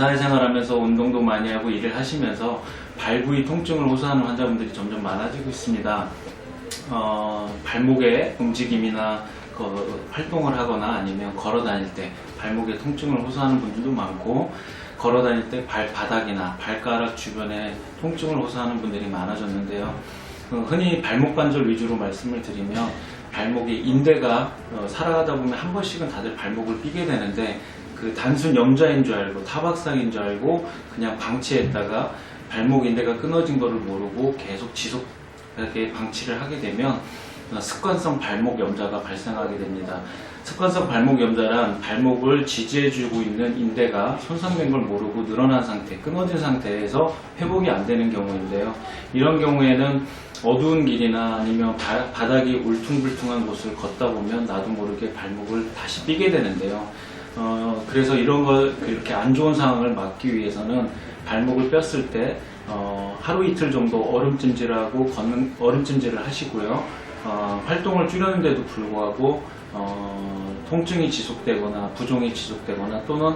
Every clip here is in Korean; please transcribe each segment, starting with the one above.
사회생활하면서 운동도 많이 하고 일을 하시면서 발 부위 통증을 호소하는 환자분들이 점점 많아지고 있습니다. 발목의 움직임이나 활동을 하거나 아니면 걸어 다닐 때 발목에 통증을 호소하는 분들도 많고, 걸어 다닐 때 발바닥이나 발가락 주변에 통증을 호소하는 분들이 많아졌는데요. 흔히 발목 관절 위주로 말씀을 드리면, 발목의 인대가 살아가다 보면 한 번씩은 다들 발목을 삐게 되는데, 그 단순 염좌인 줄 알고 타박상인 줄 알고 그냥 방치했다가 발목 인대가 끊어진 거를 모르고 계속 지속하게 방치를 하게 되면 습관성 발목 염좌가 발생하게 됩니다. 습관성 발목 염좌란 발목을 지지해주고 있는 인대가 손상된 걸 모르고 늘어난 상태, 끊어진 상태에서 회복이 안 되는 경우인데요. 이런 경우에는 어두운 길이나 아니면 바닥이 울퉁불퉁한 곳을 걷다 보면 나도 모르게 발목을 다시 삐게 되는데요. 그래서 이런 걸 이렇게 안 좋은 상황을 막기 위해서는 발목을 뺐을 때 하루 이틀 정도 얼음찜질을 하시고요. 활동을 줄였는데도 불구하고 통증이 지속되거나 부종이 지속되거나 또는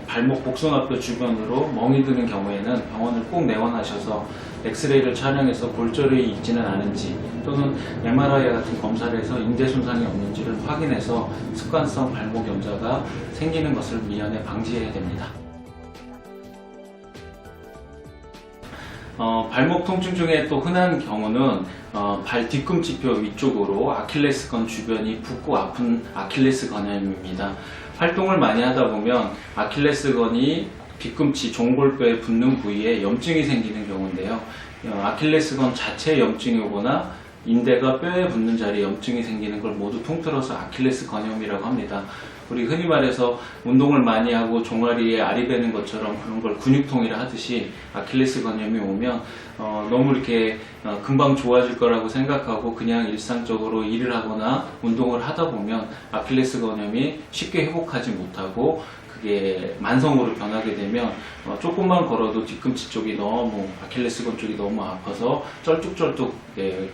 발목 복숭아뼈 주변으로 멍이 드는 경우에는 병원을 꼭 내원하셔서 엑스레이를 촬영해서 골절이 있지는 않은지 또는 MRI 같은 검사를 해서 인대 손상이 없는지를 확인해서 습관성 발목 염좌가 생기는 것을 미연에 방지해야 됩니다. 발목 통증 중에 또 흔한 경우는 발 뒤꿈치뼈 위쪽으로 아킬레스건 주변이 붓고 아픈 아킬레스 건염입니다. 활동을 많이 하다 보면 아킬레스건이 뒤꿈치 종골뼈에 붙는 부위에 염증이 생기는 경우인데요. 아킬레스건 자체에 염증이 오거나 인대가 뼈에 붙는 자리에 염증이 생기는 걸 모두 통틀어서 아킬레스 건염이라고 합니다. 우리 흔히 말해서 운동을 많이 하고 종아리에 알이 배는 것처럼 그런 걸 근육통이라 하듯이 아킬레스 건염이 오면 너무 이렇게 금방 좋아질 거라고 생각하고 그냥 일상적으로 일을 하거나 운동을 하다 보면 아킬레스 건염이 쉽게 회복하지 못하고 그게 만성으로 변하게 되면 조금만 걸어도 뒤꿈치 쪽이 너무 아킬레스건 쪽이 너무 아파서 쩔뚝쩔뚝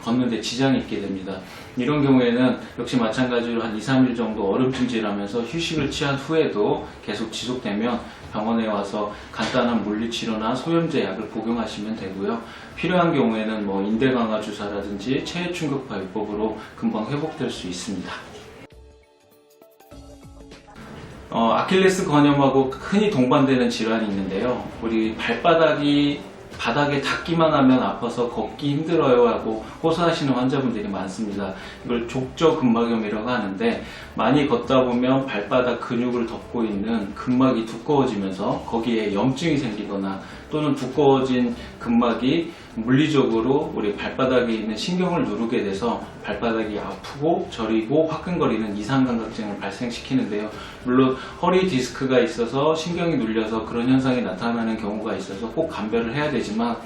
걷는데 지장이 있게 됩니다. 이런 경우에는 역시 마찬가지로 한 2-3일 정도 얼음찜질하면서 휴식을 취한 후에도 계속 지속되면 병원에 와서 간단한 물리치료나 소염제 약을 복용하시면 되고요. 필요한 경우에는 인대 강화 주사라든지 체해 충격파 요법으로 금방 회복될 수 있습니다. 아킬레스 건염하고 흔히 동반되는 질환이 있는데요. 우리 발바닥이 바닥에 닿기만 하면 아파서 걷기 힘들어요 하고 호소하시는 환자분들이 많습니다. 이걸 족저근막염이라고 하는데, 많이 걷다 보면 발바닥 근육을 덮고 있는 근막이 두꺼워지면서 거기에 염증이 생기거나 또는 두꺼워진 근막이 물리적으로 우리 발바닥에 있는 신경을 누르게 돼서 발바닥이 아프고 저리고 화끈거리는 이상감각증을 발생시키는데요. 물론 허리 디스크가 있어서 신경이 눌려서 그런 현상이 나타나는 경우가 있어서 꼭 감별을 해야 되지만,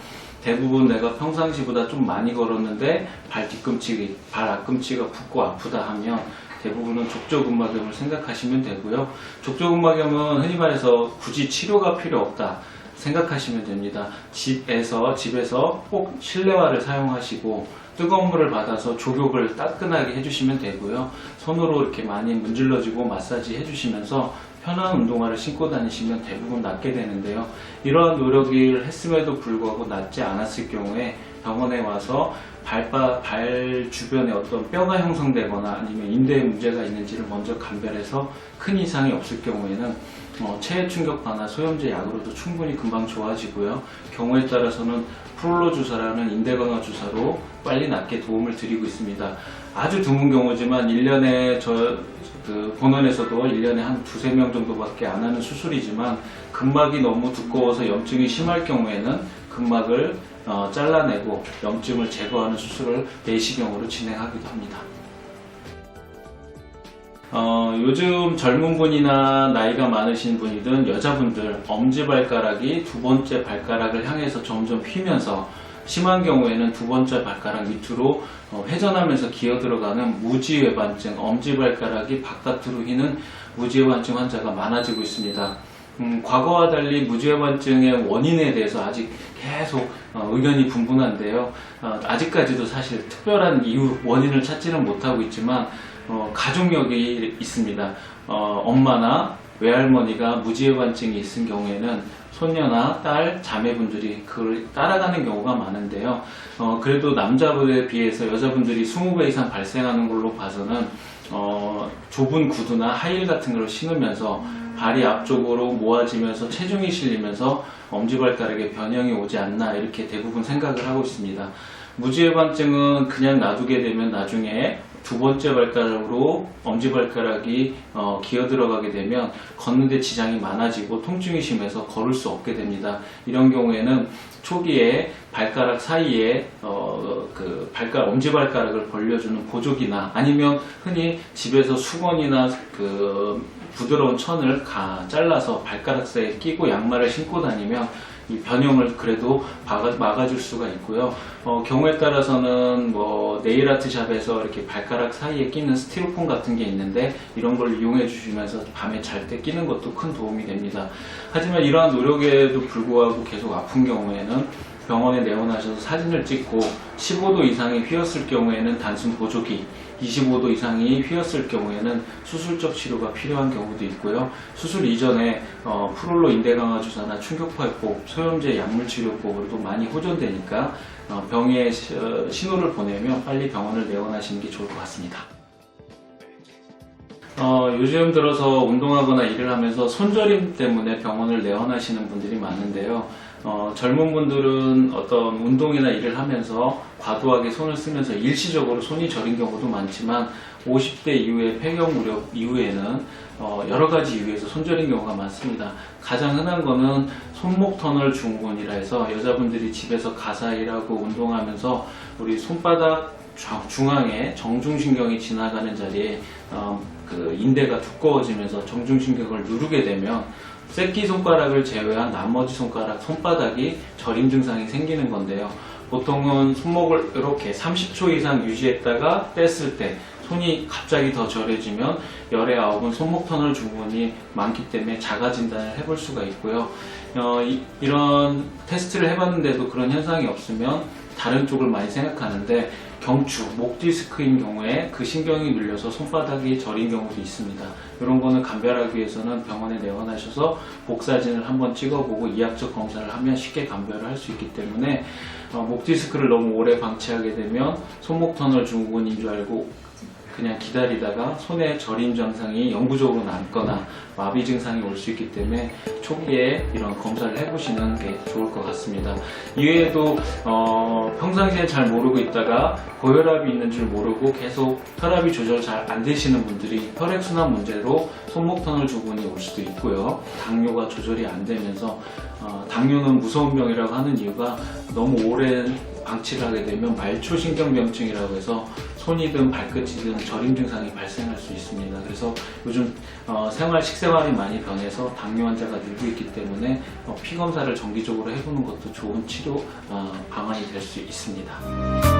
대부분 내가 평상시보다 좀 많이 걸었는데 발 앞꿈치가 붓고 아프다 하면 대부분은 족저근막염을 생각하시면 되고요. 족저근막염은 흔히 말해서 굳이 치료가 필요 없다 생각하시면 됩니다. 집에서 꼭 실내화를 사용하시고 뜨거운 물을 받아서 족욕을 따끈하게 해주시면 되고요. 손으로 이렇게 많이 문질러주고 마사지 해주시면서 편한 운동화를 신고 다니시면 대부분 낫게 되는데요. 이러한 노력을 했음에도 불구하고 낫지 않았을 경우에 병원에 와서 발 주변에 어떤 뼈가 형성되거나 아니면 인대에 문제가 있는지를 먼저 감별해서 큰 이상이 없을 경우에는 체해 충격파나 소염제 약으로도 충분히 금방 좋아지고요. 경우에 따라서는 프롤로 주사라는 인대 강화 주사로 빨리 낫게 도움을 드리고 있습니다. 아주 드문 경우지만 1년에 본원에서도 1년에 한 2-3명 정도밖에 안 하는 수술이지만, 근막이 너무 두꺼워서 염증이 심할 경우에는 근막을 잘라내고 염증을 제거하는 수술을 내시경으로 진행하기도 합니다. 요즘 젊은 분이나 나이가 많으신 분이든 여자분들 엄지발가락이 두 번째 발가락을 향해서 점점 휘면서 심한 경우에는 두 번째 발가락 밑으로 회전하면서 기어 들어가는 무지외반증, 엄지발가락이 바깥으로 휘는 무지외반증 환자가 많아지고 있습니다. 과거와 달리 무지외반증의 원인에 대해서 아직 계속 의견이 분분한데요. 아직까지도 사실 특별한 원인을 찾지는 못하고 있지만 가족력이 있습니다. 엄마나 외할머니가 무지해반증이 있은 경우에는 손녀나 딸, 자매분들이 그걸 따라가는 경우가 많은데요. 그래도 남자분에 비해서 여자분들이 20배 이상 발생하는 걸로 봐서는 좁은 구두나 하이힐 같은 걸 신으면서 발이 앞쪽으로 모아지면서 체중이 실리면서 엄지발가락에 변형이 오지 않나 이렇게 대부분 생각을 하고 있습니다. 무지해반증은 그냥 놔두게 되면 나중에 두 번째 발가락으로 엄지발가락이 기어 들어가게 되면 걷는데 지장이 많아지고 통증이 심해서 걸을 수 없게 됩니다. 이런 경우에는 초기에 발가락 사이에 엄지발가락을 벌려주는 보조기나 아니면 흔히 집에서 수건이나 부드러운 천을 잘라서 발가락 사이에 끼고 양말을 신고 다니면 이 변형을 그래도 막아줄 수가 있고요. 경우에 따라서는 네일 아트 샵에서 이렇게 발가락 사이에 끼는 스티로폼 같은 게 있는데 이런 걸 이용해 주시면서 밤에 잘 때 끼는 것도 큰 도움이 됩니다. 하지만 이러한 노력에도 불구하고 계속 아픈 경우에는 병원에 내원하셔서 사진을 찍고 15도 이상이 휘었을 경우에는 단순 보조기, 25도 이상이 휘었을 경우에는 수술적 치료가 필요한 경우도 있고요. 수술 이전에 프롤로 인대강화 주사나 충격파해법, 소염제 약물치료법으로도 많이 호전되니까 병의 신호를 보내면 빨리 병원을 내원하시는 게 좋을 것 같습니다. 요즘 들어서 운동하거나 일을 하면서 손저림 때문에 병원을 내원하시는 분들이 많은데요. 젊은 분들은 어떤 운동이나 일을 하면서 과도하게 손을 쓰면서 일시적으로 손이 저린 경우도 많지만 50대 이후에 폐경 무렵 이후에는 여러 가지 이유에서 손저린 경우가 많습니다. 가장 흔한 거는 손목 터널 증후군이라 해서 여자분들이 집에서 가사 일하고 운동하면서 우리 손바닥 중앙에 정중신경이 지나가는 자리에 인대가 두꺼워지면서 정중신경을 누르게 되면 새끼손가락을 제외한 나머지 손바닥이 저림 증상이 생기는 건데요. 보통은 손목을 이렇게 30초 이상 유지했다가 뺐을 때 손이 갑자기 더 저려지면 열의 아홉은 손목 터널 증후군이 많기 때문에 자가 진단을 해볼 수가 있고요. 이런 테스트를 해봤는데도 그런 현상이 없으면 다른 쪽을 많이 생각하는데 경추, 목 디스크인 경우에 그 신경이 눌려서 손바닥이 저린 경우도 있습니다. 이런 거는 감별하기 위해서는 병원에 내원하셔서 복 사진을 한번 찍어보고 이학적 검사를 하면 쉽게 감별을 할 수 있기 때문에 목 디스크를 너무 오래 방치하게 되면 손목 터널 증후군인 줄 알고 그냥 기다리다가 손에 저림 증상이 영구적으로 남거나 마비 증상이 올 수 있기 때문에 초기에 이런 검사를 해보시는 게 좋을 것 같습니다. 이외에도 평상시에 잘 모르고 있다가 고혈압이 있는 줄 모르고 계속 혈압이 조절 잘 안 되시는 분들이 혈액순환 문제로 손목 터널 증후군이 올 수도 있고요. 당뇨가 조절이 안 되면서 당뇨는 무서운 병이라고 하는 이유가 너무 오랜 방치를 하게 되면 말초신경병증이라고 해서 손이든 발끝이든 저림 증상이 발생할 수 있습니다. 그래서 요즘 식생활이 많이 변해서 당뇨 환자가 늘고 있기 때문에 피 검사를 정기적으로 해보는 것도 좋은 치료 방안이 될 수 있습니다.